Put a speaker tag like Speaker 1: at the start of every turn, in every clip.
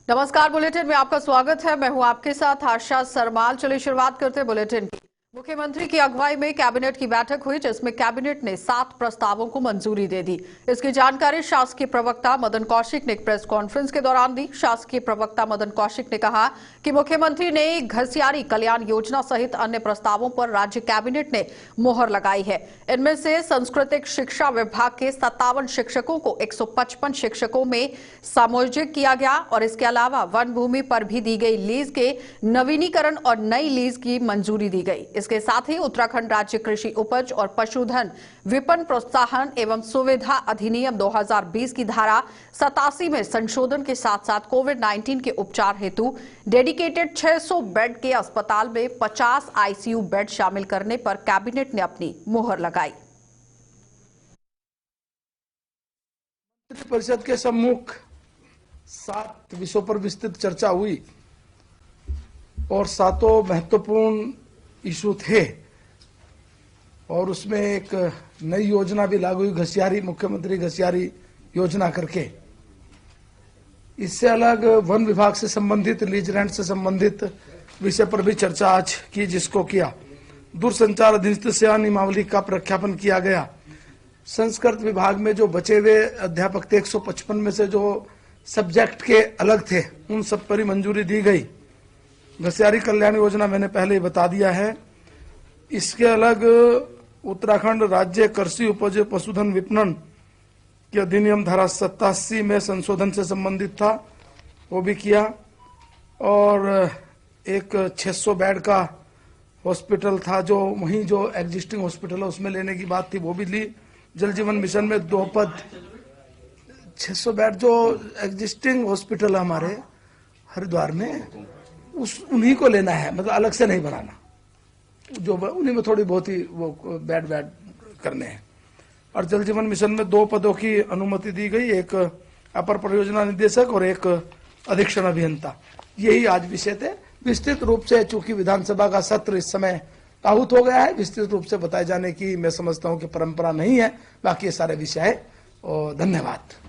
Speaker 1: नमस्कार, बुलेटिन में आपका स्वागत है। मैं हूं आपके साथ आशा सरमाल। चलिए शुरुआत करते हैं बुलेटिन की। मुख्यमंत्री की अगुवाई में कैबिनेट की बैठक हुई, जिसमें कैबिनेट ने 7 प्रस्तावों को मंजूरी दे दी। इसकी जानकारी शासकीय प्रवक्ता मदन कौशिक ने एक प्रेस कॉन्फ्रेंस के दौरान दी। शासकीय प्रवक्ता मदन कौशिक ने कहा कि मुख्यमंत्री ने घसियारी कल्याण योजना सहित अन्य प्रस्तावों पर राज्य कैबिनेट ने मोहर लगाई है। इनमें से सांस्कृतिक शिक्षा विभाग के 57 शिक्षकों को 155 शिक्षकों में समायोजित किया गया और इसके अलावा वन भूमि पर भी दी गई लीज के नवीनीकरण और नई लीज की मंजूरी दी गई। इसके साथ ही उत्तराखंड राज्य कृषि उपज और पशुधन विपणन प्रोत्साहन एवं सुविधा अधिनियम 2020 की धारा 87 में संशोधन के साथ साथ कोविड-19 के उपचार हेतु डेडिकेटेड 600 बेड के अस्पताल में 50 आईसीयू बेड शामिल करने पर कैबिनेट ने अपनी मोहर लगाई।
Speaker 2: परिषद के सम्मुख 7 विषयों पर विस्तृत चर्चा हुई और 7 महत्वपूर्ण इशू थे और उसमें एक नई योजना भी लागू हुई, घसियारी मुख्यमंत्री घसियारी योजना करके। इससे अलग वन विभाग से संबंधित, लीज रेंट से संबंधित विषय पर भी चर्चा आज की, जिसको किया। दूरसंचार अधिनियम सेवा नियमावली का प्रख्यापन किया गया। संस्कृत विभाग में जो बचे हुए अध्यापक थे, 155 में से जो सब्जेक्ट के अलग थे, उन सब पर ही मंजूरी दी गई। घसियारी कल्याण योजना मैंने पहले ही बता दिया है। इसके अलग उत्तराखंड राज्य कृषि उपज पशुधन विपणन के अधिनियम धारा 87 में संशोधन से संबंधित था, वो भी किया। और एक 600 बेड का हॉस्पिटल था, जो वहीं जो एग्जिस्टिंग हॉस्पिटल है उसमें लेने की बात थी, वो भी ली। जल जीवन मिशन में 2 पद 600 बेड जो एग्जिस्टिंग हॉस्पिटल हमारे हरिद्वार में, उन्हीं को लेना है, मतलब अलग से नहीं बनाना, जो उन्हीं में थोड़ी बहुत ही वो बेड करने हैं। और जल जीवन मिशन में 2 पदों की अनुमति दी गई, एक अपर परियोजना निदेशक और एक अधीक्षण अभियंता। यही आज विषय थे। विस्तृत रूप से, चूंकि विधानसभा का सत्र इस समय आहूत हो गया है, विस्तृत रूप से बताए जाने की मैं समझता हूं कि परंपरा नहीं है। बाकी ये सारे विषय है। और धन्यवाद।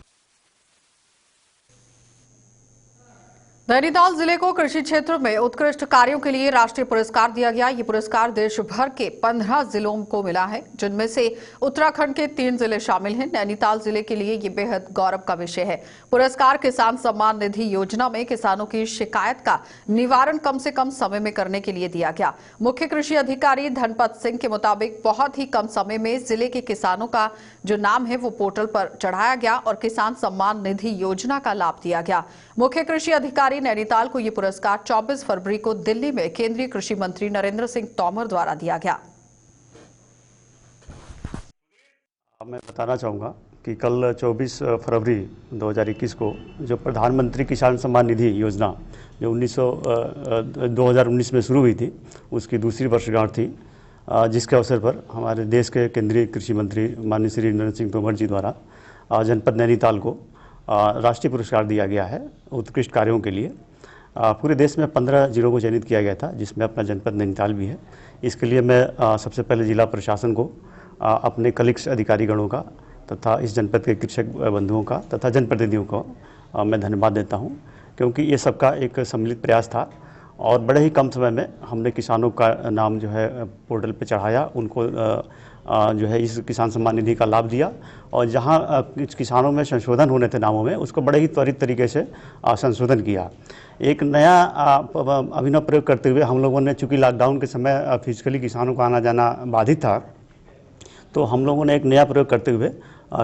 Speaker 1: नैनीताल जिले को कृषि क्षेत्र में उत्कृष्ट कार्यों के लिए राष्ट्रीय पुरस्कार दिया गया। ये पुरस्कार देश भर के 15 जिलों को मिला है, जिनमें से उत्तराखंड के 3 जिले शामिल हैं। नैनीताल जिले के लिए ये बेहद गौरव का विषय है। पुरस्कार किसान सम्मान निधि योजना में किसानों की शिकायत का निवारण कम से कम समय में करने के लिए दिया गया। मुख्य कृषि अधिकारी धनपत सिंह के मुताबिक बहुत ही कम समय में जिले के किसानों का जो नाम है वो पोर्टल पर चढ़ाया गया और किसान सम्मान निधि योजना का लाभ दिया गया। मुख्य कृषि अधिकारी नैनीताल को यह पुरस्कार 24 फरवरी को दिल्ली में केंद्रीय कृषि मंत्री नरेंद्र सिंह तोमर द्वारा दिया गया।
Speaker 3: मैं बताना चाहूँगा कि कल 24 फरवरी 2021 को जो प्रधानमंत्री किसान सम्मान निधि योजना जो 2019 में शुरू हुई थी, उसकी दूसरी वर्षगांठ थी, जिसके अवसर पर हमारे देश के केंद्रीय कृषि मंत्री माननीय श्री नरेंद्र सिंह तोमर जी द्वारा जनपद नैनीताल को राष्ट्रीय पुरस्कार दिया गया है उत्कृष्ट कार्यों के लिए। पूरे देश में 15 जिलों को चयनित किया गया था, जिसमें अपना जनपद नैनीताल भी है। इसके लिए मैं सबसे पहले जिला प्रशासन को, अपने कलीग्स अधिकारीगणों का तथा इस जनपद के कृषक बंधुओं का तथा जनप्रतिनिधियों को मैं धन्यवाद देता हूं, क्योंकि ये सबका एक सम्मिलित प्रयास था और बड़े ही कम समय में हमने किसानों का नाम जो है पोर्टल पर चढ़ाया, उनको जो है इस किसान सम्मान निधि का लाभ दिया और जहां किसानों में संशोधन होने थे नामों में, उसको बड़े ही त्वरित तरीके से संशोधन किया। एक नया अभिनव प्रयोग करते हुए हम लोगों ने, चूँकि लॉकडाउन के समय फिजिकली किसानों का आना जाना बाधित था, तो हम लोगों ने एक नया प्रयोग करते हुए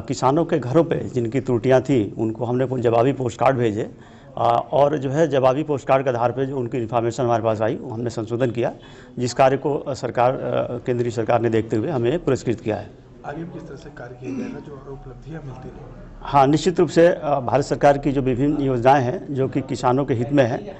Speaker 3: किसानों के घरों पे जिनकी त्रुटियां थी उनको हमने जवाबी पोस्ट कार्ड भेजे और जो है जवाबी पोस्ट कार्ड के आधार पर जो उनकी इन्फॉर्मेशन हमारे पास आई, हमने संशोधन किया, जिस कार्य को सरकार, केंद्रीय सरकार ने देखते हुए हमें पुरस्कृत किया है।
Speaker 2: आगे किस तरह से कार्य किया जाएगा, जो उपलब्धियां मिलती हैं?
Speaker 3: हाँ, निश्चित रूप से भारत सरकार की जो विभिन्न योजनाएं हैं जो कि किसानों के हित में है,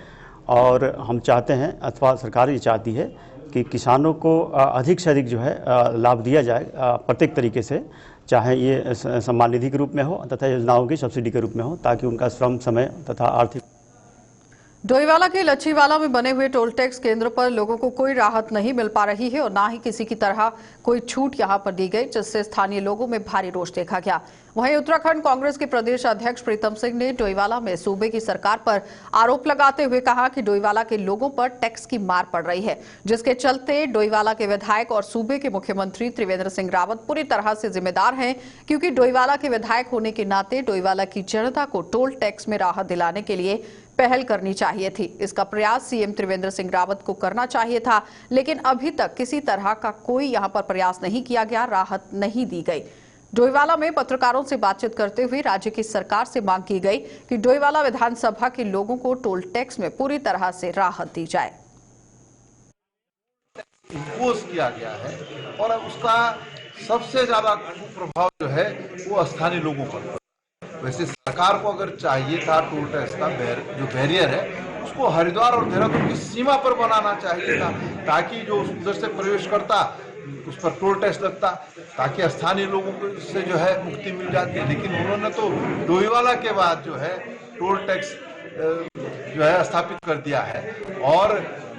Speaker 3: और हम चाहते हैं अथवा सरकार ये चाहती है कि किसानों को अधिक से अधिक जो है लाभ दिया जाए प्रत्येक तरीके से, चाहे ये सम्मान निधि के रूप में हो तथा योजनाओं की सब्सिडी के रूप में हो, ताकि उनका श्रम, समय तथा आर्थिक
Speaker 1: डोईवाला के लच्छीवाला में बने हुए टोल टैक्स केंद्र पर लोगों को कोई राहत नहीं मिल पा रही है और ना ही किसी की तरह कोई छूट यहां पर दी गई, जिससे स्थानीय लोगों में भारी रोष देखा गया। वहीं उत्तराखंड कांग्रेस के प्रदेश अध्यक्ष प्रीतम सिंह ने डोईवाला में सूबे की सरकार पर आरोप लगाते हुए कहा कि डोईवाला के लोगों पर टैक्स की मार पड़ रही है, जिसके चलते डोईवाला के विधायक और सूबे के मुख्यमंत्री त्रिवेंद्र सिंह रावत पूरी तरह से जिम्मेदार हैं, क्योंकि डोईवाला के विधायक होने के नाते डोईवाला की जनता को टोल टैक्स में राहत दिलाने के लिए पहल करनी चाहिए थी। इसका प्रयास सीएम त्रिवेंद्र सिंह रावत को करना चाहिए था, लेकिन अभी तक किसी तरह का कोई यहां पर प्रयास नहीं किया गया, राहत नहीं दी गई। डोईवाला में पत्रकारों से बातचीत करते हुए राज्य की सरकार से मांग की गई कि डोईवाला विधानसभा के लोगों को टोल टैक्स में पूरी तरह से राहत दी जाए।
Speaker 4: इम्पोज किया गया है और उसका सबसे ज्यादा कुप्रभाव जो है वो स्थानीय लोगों पर। वैसे सरकार को अगर चाहिए था टोल टैक्स का जो बैरियर है उसको हरिद्वार और देहरादून की सीमा पर बनाना चाहिए था, ताकि जो उधर से प्रवेश करता उस पर टोल टैक्स लगता, ताकि स्थानीय लोगों को से जो है मुक्ति मिल जाती। लेकिन उन्होंने तो डोईवाला के बाद जो है टोल टैक्स जो है स्थापित कर दिया है और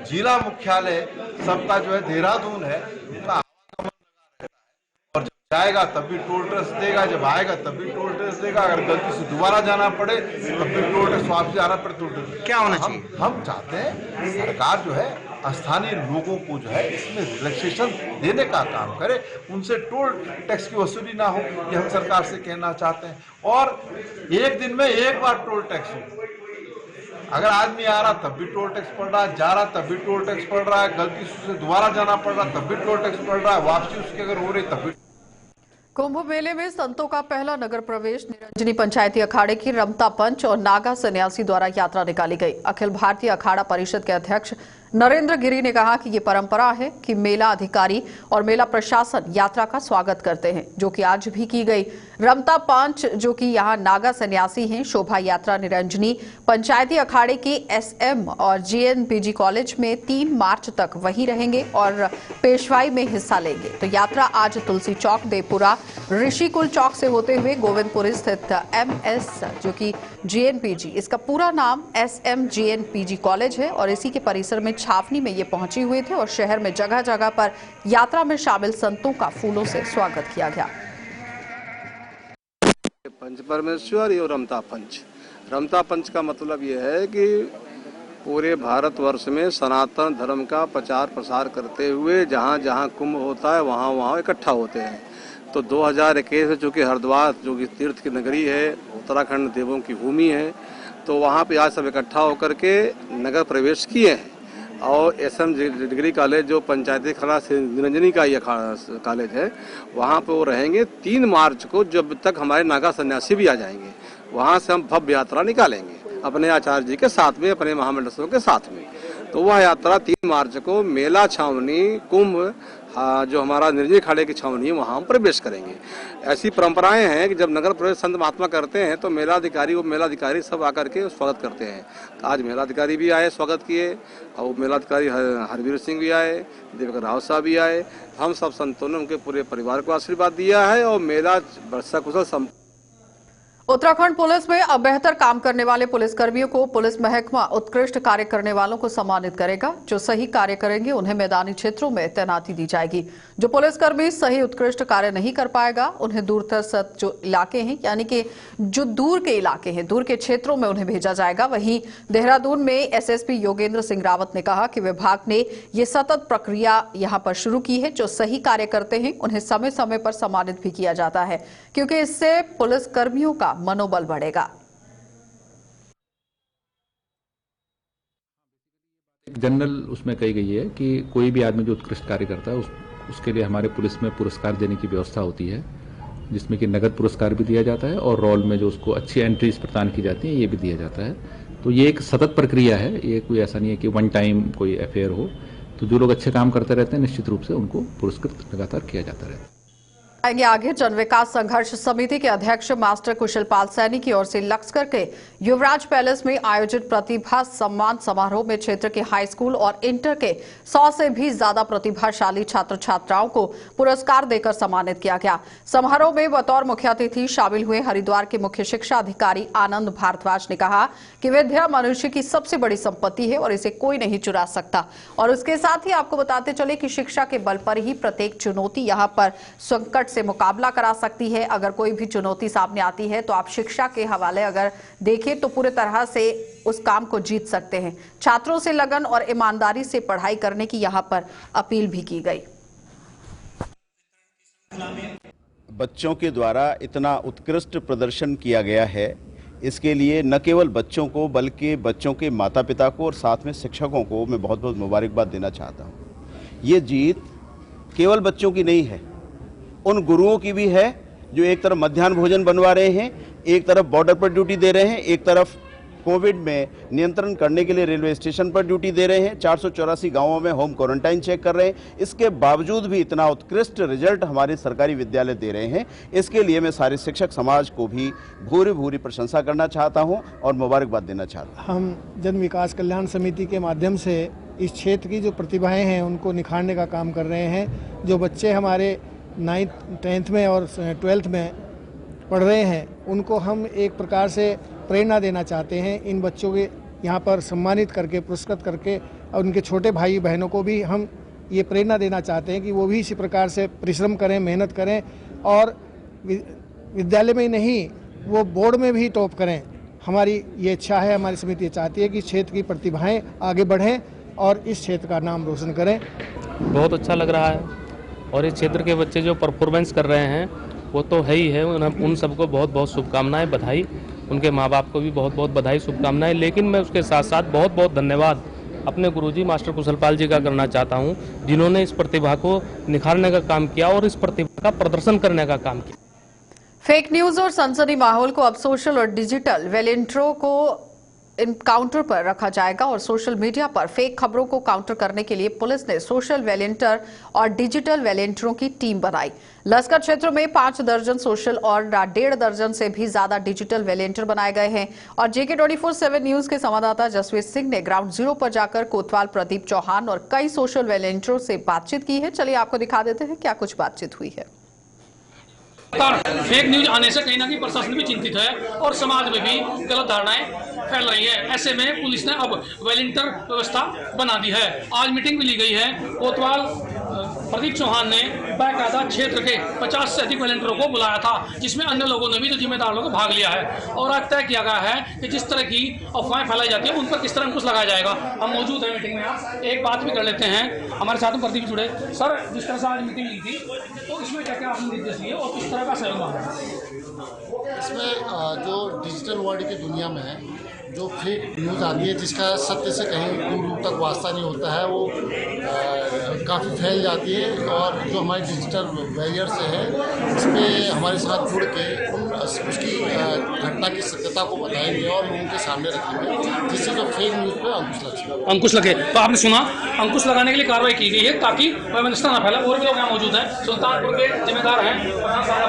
Speaker 4: जिला मुख्यालय सबका जो है देहरादून है, उनका और जब जाएगा तब भी टोल टैक्स देगा, जब आएगा तब भी टोल टैक्स देगा। अगर गलती से दोबारा जाना पड़े तब भी टोल टैक्स वापस जाना पड़े टोल टैक्स। क्या होना चाहिए? हम चाहते हैं सरकार जो है स्थानीय लोगों को जो है इसमें रिलैक्सेशन देने का काम करे, उनसे टोल टैक्स की वसूली ना हो, ये हम सरकार से कहना चाहते हैं। और एक दिन में एक बार टोल टैक्स हो, अगर आदमी आ रहा तब भी टोल टैक्स पड़ रहा है, जा रहा तब भी टोल टैक्स पड़ रहा है, गलती से दोबारा जाना पड़ रहा तब भी टोल टैक्स पड़ रहा है, वापसी उसकी अगर हो रही तब भी।
Speaker 1: कुंभ मेले में संतों का पहला नगर प्रवेश निरंजनी पंचायती अखाड़े की रमता पंच और नागा सन्यासी द्वारा यात्रा निकाली गई। अखिल भारतीय अखाड़ा परिषद के अध्यक्ष नरेंद्र गिरी ने कहा कि ये परंपरा है कि मेला अधिकारी और मेला प्रशासन यात्रा का स्वागत करते हैं, जो कि आज भी की गई। रमता पंच जो कि यहाँ नागा सन्यासी हैं, शोभा यात्रा निरंजनी पंचायती अखाड़े के एसएम और जीएनपीजी कॉलेज में 3 मार्च तक वहीं रहेंगे और पेशवाई में हिस्सा लेंगे। तो यात्रा आज तुलसी चौक, देवपुरा, ऋषिकुल चौक से होते हुए गोविंदपुर स्थित एमएस जो कि जीएनपीजी, इसका पूरा नाम एसएम जीएनपीजी कॉलेज है, और इसी के परिसर में छावनी में ये पहुंचे हुए थे और शहर में जगह जगह पर यात्रा में शामिल संतों का फूलों से स्वागत किया गया।
Speaker 5: पंच परमेश्वर और रमता पंच। रमता पंच का मतलब ये है कि पूरे भारतवर्ष में सनातन धर्म का प्रचार प्रसार करते हुए जहाँ जहाँ कुंभ होता है वहाँ वहाँ इकट्ठा होते हैं। तो 2021 में चूँकि हरिद्वार जो कि तीर्थ की नगरी है, उत्तराखंड देवों की भूमि है, तो वहाँ पे आज सब इकट्ठा होकर के नगर प्रवेश किए हैं। और एसएम डिग्री कॉलेज जो पंचायती अखाड़ा से निरंजनी का ये कॉलेज है, वहाँ पे वो रहेंगे 3 मार्च को, जब तक हमारे नागा सन्यासी भी आ जाएंगे। वहाँ से हम भव्य यात्रा निकालेंगे अपने आचार्य जी के साथ में, अपने महामंडलों के साथ में। तो वह यात्रा 3 मार्च को मेला छावनी कुंभ जो हमारा निरंजनी अखाड़े की छावनी है वहाँ हम प्रवेश करेंगे। ऐसी परंपराएं हैं कि जब नगर प्रवेश संत महात्मा करते हैं तो मेलाधिकारी और मेलाधिकारी सब आकर के स्वागत करते हैं। तो आज मेलाधिकारी भी आए, स्वागत किए, और मेलाधिकारी हरवीर सिंह भी आए, देवकर राव साहब भी आए। हम सब संतों ने उनके पूरे परिवार को आशीर्वाद दिया है और मेला वर्षा कुशल।
Speaker 1: उत्तराखंड पुलिस में अब बेहतर काम करने वाले पुलिसकर्मियों को पुलिस महकमा उत्कृष्ट कार्य करने वालों को सम्मानित करेगा। जो सही कार्य करेंगे उन्हें मैदानी क्षेत्रों में तैनाती दी जाएगी। जो पुलिसकर्मी सही उत्कृष्ट कार्य नहीं कर पाएगा उन्हें दूरदर्शक जो इलाके हैं, यानी कि जो दूर के इलाके हैं, दूर के क्षेत्रों में उन्हें भेजा जाएगा। वहीं देहरादून में एसएसपी योगेंद्र सिंह रावत ने कहा कि विभाग ने ये सतत प्रक्रिया यहां पर शुरू की है। जो सही कार्य करते हैं उन्हें समय समय पर सम्मानित भी किया जाता है, क्योंकि इससे पुलिसकर्मियों का मनोबल बढ़ेगा।
Speaker 6: जनरल उसमें कही गई है कि कोई भी आदमी जो उत्कृष्ट कार्य करता है उसके लिए हमारे पुलिस में पुरस्कार देने की व्यवस्था होती है, जिसमें कि नगद पुरस्कार भी दिया जाता है और रोल में जो उसको अच्छी एंट्रीज प्रदान की जाती हैं ये भी दिया जाता है। तो ये एक सतत प्रक्रिया है, ये कोई ऐसा नहीं है कि वन टाइम कोई अफेयर हो। तो जो लोग अच्छे काम करते रहते हैं निश्चित रूप से उनको पुरस्कृत लगातार किया जाता रहता है।
Speaker 1: आएंगे आगे। जन विकास संघर्ष समिति के अध्यक्ष मास्टर कुशलपाल सैनी की ओर से लक्सर के युवराज पैलेस में आयोजित प्रतिभा सम्मान समारोह में क्षेत्र के हाई स्कूल और इंटर के 100 से भी ज्यादा प्रतिभाशाली छात्र छात्राओं को पुरस्कार देकर सम्मानित किया गया। समारोह में बतौर मुख्य अतिथि शामिल हुए हरिद्वार के मुख्य शिक्षा अधिकारी आनंद भारद्वाज ने कहा कि विद्या मनुष्य की सबसे बड़ी संपत्ति है और इसे कोई नहीं चुरा सकता। और उसके साथ ही आपको बताते चले कि शिक्षा के बल पर ही प्रत्येक चुनौती यहाँ पर संकट से मुकाबला करा सकती है। अगर कोई भी चुनौती सामने आती है तो आप शिक्षा के हवाले अगर देखें तो पूरे तरह से उस काम को जीत सकते हैं। छात्रों से लगन और ईमानदारी से पढ़ाई करने की यहाँ पर अपील भी की गई।
Speaker 7: बच्चों के द्वारा इतना उत्कृष्ट प्रदर्शन किया गया है, इसके लिए न केवल बच्चों को बल्कि बच्चों के माता पिता को और साथ में शिक्षकों को मैं बहुत बहुत मुबारकबाद देना चाहता हूँ। ये जीत केवल बच्चों की नहीं है, उन गुरुओं की भी है जो एक तरफ मध्याह्न भोजन बनवा रहे हैं, एक तरफ बॉर्डर पर ड्यूटी दे रहे हैं, एक तरफ कोविड में नियंत्रण करने के लिए रेलवे स्टेशन पर ड्यूटी दे रहे हैं, 484 गांवों में होम क्वारंटाइन चेक कर रहे हैं। इसके बावजूद भी इतना उत्कृष्ट रिजल्ट हमारे सरकारी विद्यालय दे रहे हैं, इसके लिए मैं सारे शिक्षक समाज को भी भूरी भूरी प्रशंसा करना चाहता हूं और मुबारकबाद देना चाहता हूं।
Speaker 8: हम जन विकास कल्याण समिति के माध्यम से इस क्षेत्र की जो प्रतिभाएं हैं उनको निखारने का काम कर रहे हैं। जो बच्चे हमारे 9th 10th में और 12th में पढ़ रहे हैं उनको हम एक प्रकार से प्रेरणा देना चाहते हैं। इन बच्चों के यहाँ पर सम्मानित करके पुरस्कृत करके और उनके छोटे भाई बहनों को भी हम ये प्रेरणा देना चाहते हैं कि वो भी इसी प्रकार से परिश्रम करें, मेहनत करें और विद्यालय में ही नहीं वो बोर्ड में भी टॉप करें। हमारी ये इच्छा है, हमारी समिति चाहती है कि क्षेत्र की प्रतिभाएं आगे बढ़ें और इस क्षेत्र का नाम रोशन करें।
Speaker 9: बहुत अच्छा लग रहा है और इस क्षेत्र के बच्चे जो परफॉर्मेंस कर रहे हैं वो तो है ही है। उन सबको बहुत बहुत शुभकामनाएं, बधाई। उनके माँ बाप को भी बहुत बहुत बधाई, शुभकामनाएं। लेकिन मैं उसके साथ साथ बहुत बहुत धन्यवाद अपने गुरुजी मास्टर कुशलपाल जी का करना चाहता हूं, जिन्होंने इस प्रतिभा को निखारने का काम किया और इस प्रतिभा का प्रदर्शन करने का काम किया।
Speaker 1: फेक न्यूज और सनसनी माहौल को अब सोशल और डिजिटल वॉलंटियरों को इन काउंटर पर रखा जाएगा और सोशल मीडिया पर फेक खबरों को काउंटर करने के लिए पुलिस ने सोशल वॉलंटियर और डिजिटल वॉलंटियरों की टीम बनाई। लश्कर क्षेत्र में 5 दर्जन सोशल और 1.5 दर्जन से भी ज्यादा डिजिटल वॉलंटियर बनाए गए हैं। और JK 24/7 न्यूज के संवाददाता जसवीर सिंह ने ग्राउंड जीरो पर जाकर कोतवाल प्रदीप चौहान और कई सोशल वॉलंटियरों से बातचीत की है। चलिए आपको दिखा देते हैं क्या कुछ बातचीत हुई है।
Speaker 10: फेक न्यूज आने से कहीं ना कहीं प्रशासन भी चिंतित है और समाज में भी गलत धारणाएं फैल रही है। ऐसे में पुलिस ने अब वॉलंटियर व्यवस्था बना दी है। आज मीटिंग भी ली गई है। कोतवाल प्रदीप चौहान ने बाकायदा क्षेत्र के 50 से अधिक वॉलंटियरों को बुलाया था, जिसमें अन्य लोगों ने भी जो जिम्मेदार लोगों को भाग लिया है और आज तय किया गया है कि जिस तरह की अफवाहें फैलाई जाती है उन पर किस तरह अंकुश लगाया जाएगा। हम मौजूद हैं मीटिंग में। आप एक बात भी कर लेते हैं, हमारे साथ में प्रदीप जुड़े। सर, जिस तरह से आज मीटिंग ली थी तो इसमें क्या क्या आपने निर्देश दिए और किस तरह का सहयोग रहा?
Speaker 11: इसमें जो डिजिटल वर्ल्ड की दुनिया में जो फेक न्यूज़ आती है जिसका सत्य से कहीं दूर दूर तक वास्ता नहीं होता है, वो काफ़ी फैल जाती है। और जो हमारे डिजिटल वॉरियर्स हैं इसमें हमारे साथ जुड़ के उसकी घटना की सत्यता को बताएंगे और लोगों के सामने रखेंगे, जिससे जो फेक न्यूज़ पे
Speaker 10: अंकुश लगे। तो आपने सुना, अंकुश लगाने के लिए कार्रवाई की गई है ताकि व्यवस्था ना फैले। और भी लोग यहाँ मौजूद हैं, सुल्तानपुर के जिम्मेदार हैं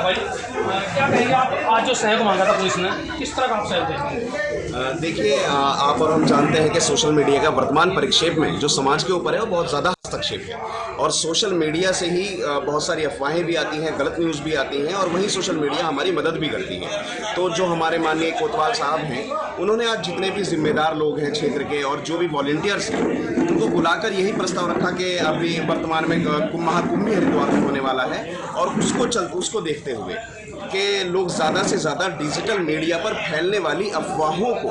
Speaker 10: भाई, क्या कहेंगे आप? आज जो सहयोग मांगा था पुलिस ने, किस तरह का आप सहयोग देंगे?
Speaker 12: देखिए, आप और हम जानते हैं कि सोशल मीडिया का वर्तमान परिक्षेप में जो समाज के ऊपर है वो बहुत ज़्यादा हस्तक्षेप है और सोशल मीडिया से ही बहुत सारी अफवाहें भी आती हैं, गलत न्यूज़ भी आती हैं और वहीं सोशल मीडिया हमारी मदद भी करती है। तो जो हमारे माननीय कोतवाल साहब हैं, उन्होंने आज जितने भी जिम्मेदार लोग हैं क्षेत्र के और जो भी वॉलंटियर्स हैं उनको बुलाकर यही प्रस्ताव रखा कि अभी वर्तमान में महाकुंभ हरिद्वार में होने वाला है और उसको देखते हुए कि लोग ज़्यादा से ज़्यादा डिजिटल मीडिया पर फैलने वाली अफवाहों को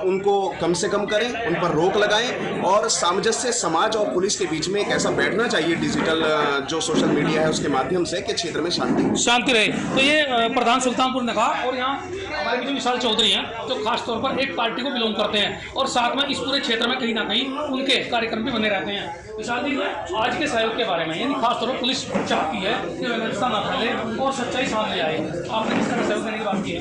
Speaker 12: उनको कम से कम करें, उन पर रोक लगाएं और सामंजस्य समाज और पुलिस के बीच में एक ऐसा बैठना चाहिए डिजिटल जो सोशल मीडिया है उसके माध्यम से कि क्षेत्र में शांति
Speaker 10: रहे। तो ये प्रधान सुल्तानपुर ने कहा। और यहाँ हमारे भी जो विशाल चौधरी हैं जो खास तौर पर एक पार्टी को बिलोंग करते हैं और साथ में इस पूरे क्षेत्र में कहीं ना कहीं उनके कार्यक्रम भी बने रहते हैं। विशाल जी, आज के सहयोग के बारे में, यानी खासतौर पर पुलिस चाहती है कि व्यवस्था न फैले और सच्चाई सामने आए, आपने किस तरह सहयोग देने की बात की है?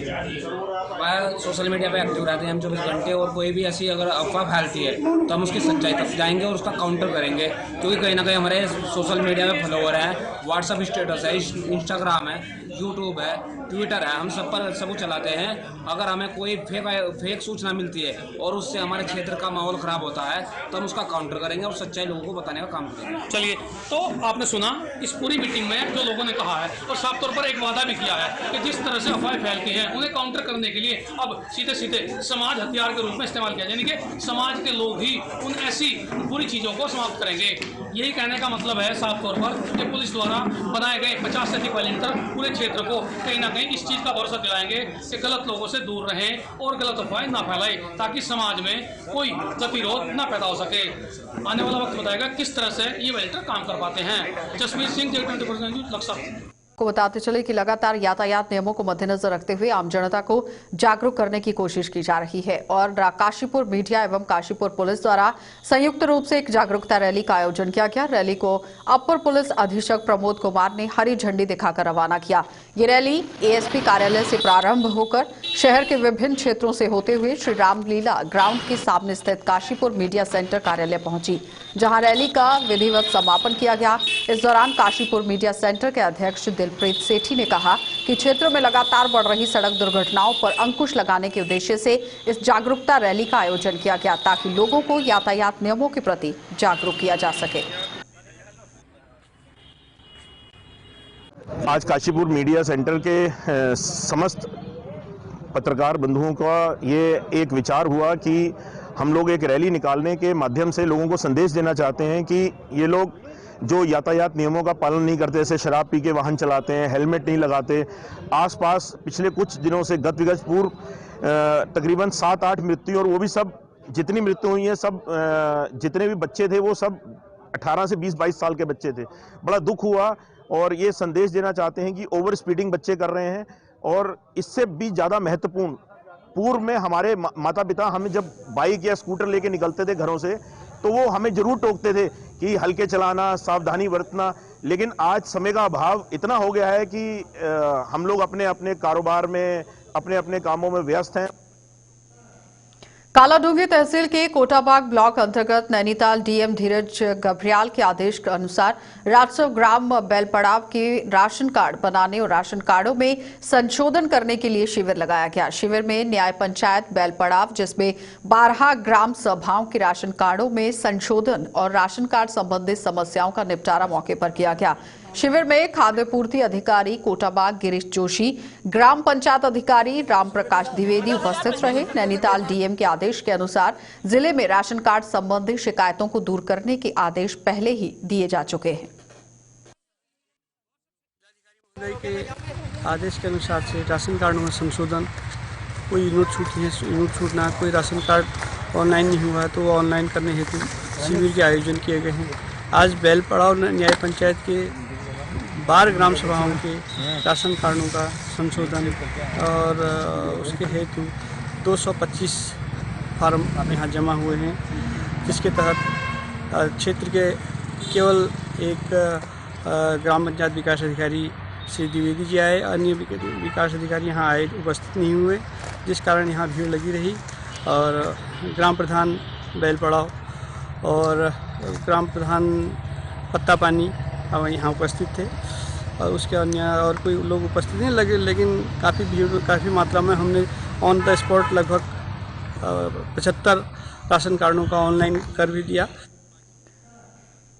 Speaker 13: वह सोशल मीडिया पे एक्टिव रहते हैं हम 24 घंटे, और कोई भी ऐसी अगर अफवाह फैलती है तो हम उसकी सच्चाई तक जाएंगे और उसका काउंटर करेंगे, क्योंकि कहीं ना कहीं हमारे सोशल मीडिया में फॉलोवर है, व्हाट्सअप स्टेटस है, इंस्टाग्राम है, यूट्यूब है, ट्विटर है, हम सब पर सब चलाते हैं। अगर हमें कोई फेक सूचना मिलती है और उससे हमारे क्षेत्र का माहौल खराब होता है तो हम उसका काउंटर करेंगे और सच्चाई लोगों को बताने का काम करेंगे।
Speaker 10: चलिए, तो आपने सुना इस पूरी मीटिंग में जो लोगों ने कहा है और साफ तौर पर एक वादा भी किया है कि जिस तरह से अफवाहें फैलती हैं उन्हें काउंटर करने के लिए अब सीधे सीधे समाज हथियार के रूप में इस्तेमाल किया, यानी कि समाज के लोग ही उन ऐसी बुरी चीज़ों को समाप्त करेंगे। यही कहने का मतलब है साफ तौर पर कि पुलिस द्वारा बनाए गए 50 से अधिक वॉलंटियर पूरे क्षेत्र को कहीं ना कहीं इस चीज़ का भरोसा दिलाएंगे कि गलत लोगों से दूर रहें और गलत अफवाहें ना फैलाएं, ताकि समाज में कोई गतिरोध ना पैदा हो सके। आने वाला वक्त बताएगा किस तरह से ये वॉलंटियर काम कर पाते हैं। जसवीर सिंह, J24 न्यूज़, लक्ष्य।
Speaker 1: को बताते चले कि लगातार यातायात नियमों को मद्देनजर रखते हुए आम जनता को जागरूक करने की कोशिश की जा रही है और काशीपुर मीडिया एवं काशीपुर पुलिस द्वारा संयुक्त रूप से एक जागरूकता रैली का आयोजन किया गया। रैली को अपर पुलिस अधीक्षक प्रमोद कुमार ने हरी झंडी दिखाकर रवाना किया। ये रैली एएसपी कार्यालय से प्रारंभ होकर शहर के विभिन्न क्षेत्रों से होते हुए श्री रामलीला ग्राउंड के सामने स्थित काशीपुर मीडिया सेंटर कार्यालय पहुंची, जहां रैली का विधिवत समापन किया गया। इस दौरान काशीपुर मीडिया सेंटर के अध्यक्ष दिलप्रीत सेठी ने कहा कि क्षेत्र में लगातार बढ़ रही सड़क दुर्घटनाओं पर अंकुश लगाने के उद्देश्य से इस जागरूकता रैली का आयोजन किया गया, ताकि लोगों को यातायात नियमों के प्रति जागरूक किया जा सके।
Speaker 14: आज काशीपुर मीडिया सेंटर के समस्त पत्रकार बंधुओं का ये एक विचार हुआ कि हम लोग एक रैली निकालने के माध्यम से लोगों को संदेश देना चाहते हैं कि ये लोग जो यातायात नियमों का पालन नहीं करते, जैसे शराब पी के वाहन चलाते हैं, हेलमेट नहीं लगाते, आसपास पिछले कुछ दिनों से गत विगत पूर्व तकरीबन 7-8 मृत्यु, और वो भी सब जितनी मृत्यु हुई है सब जितने भी बच्चे थे वो सब 18 से 20-22 साल के बच्चे थे। बड़ा दुख हुआ और ये संदेश देना चाहते हैं कि ओवर स्पीडिंग बच्चे कर रहे हैं। और इससे भी ज़्यादा महत्वपूर्ण, पूर्व में हमारे माता पिता हमें जब बाइक या स्कूटर लेके निकलते थे घरों से तो वो हमें जरूर टोकते थे कि हल्के चलाना, सावधानी बरतना, लेकिन आज समय का अभाव इतना हो गया है कि हम लोग अपने अपने कारोबार में, अपने अपने कामों में व्यस्त हैं।
Speaker 1: कालाडूंगी तहसील के कोटाबाग ब्लॉक अंतर्गत नैनीताल डीएम धीरज गभरियाल के आदेश के अनुसार राजस्व ग्राम बेलपड़ाव के राशन कार्ड बनाने और राशन कार्डों में संशोधन करने के लिए शिविर लगाया गया। शिविर में न्याय पंचायत बेलपड़ाव, जिसमें 12 ग्राम सभाओं के राशन कार्डों में संशोधन और राशन कार्ड संबंधित समस्याओं का निपटारा मौके पर किया गया। शिविर में खाद्य पूर्ति अधिकारी कोटाबाग गिरीश जोशी, ग्राम पंचायत अधिकारी राम प्रकाश द्विवेदी उपस्थित रहे। नैनीताल डीएम के आदेश के अनुसार जिले में राशन कार्ड संबंधी शिकायतों को दूर करने के आदेश पहले ही दिए जा चुके हैं।
Speaker 15: के आदेश के अनुसार से राशन कार्ड में संशोधन, कोई यूनिट छूटी है, यूनिट छूटना, कोई राशन कार्ड ऑनलाइन नहीं हुआ है तो वो ऑनलाइन करने हेतु शिविर के आयोजन किए गए हैं। आज बेलपड़ाव न्याय पंचायत के 12 ग्राम सभाओं के राशन कार्डों का संशोधन और उसके हेतु 225 फार्म यहाँ जमा हुए हैं, जिसके तहत क्षेत्र के केवल एक ग्राम पंचायत विकास अधिकारी श्री द्विवेदी जी आए, अन्य विकास अधिकारी यहाँ आए उपस्थित नहीं हुए, जिस कारण यहाँ भीड़ लगी रही। और ग्राम प्रधान बेलपड़ाव और ग्राम प्रधान पत्ता पानी यहाँ उपस्थित थे और उसके अन्य और कोई लोग उपस्थित नहीं लगे, लेकिन काफ़ी भीड़, काफ़ी मात्रा में हमने ऑन द स्पॉट लगभग 75 राशन कार्डों का ऑनलाइन कर भी दिया।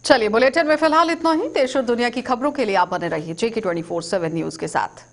Speaker 1: चलिए, बुलेटिन में फिलहाल इतना ही। देश और दुनिया की खबरों के लिए आप बने रहिए JK24/7 न्यूज के साथ।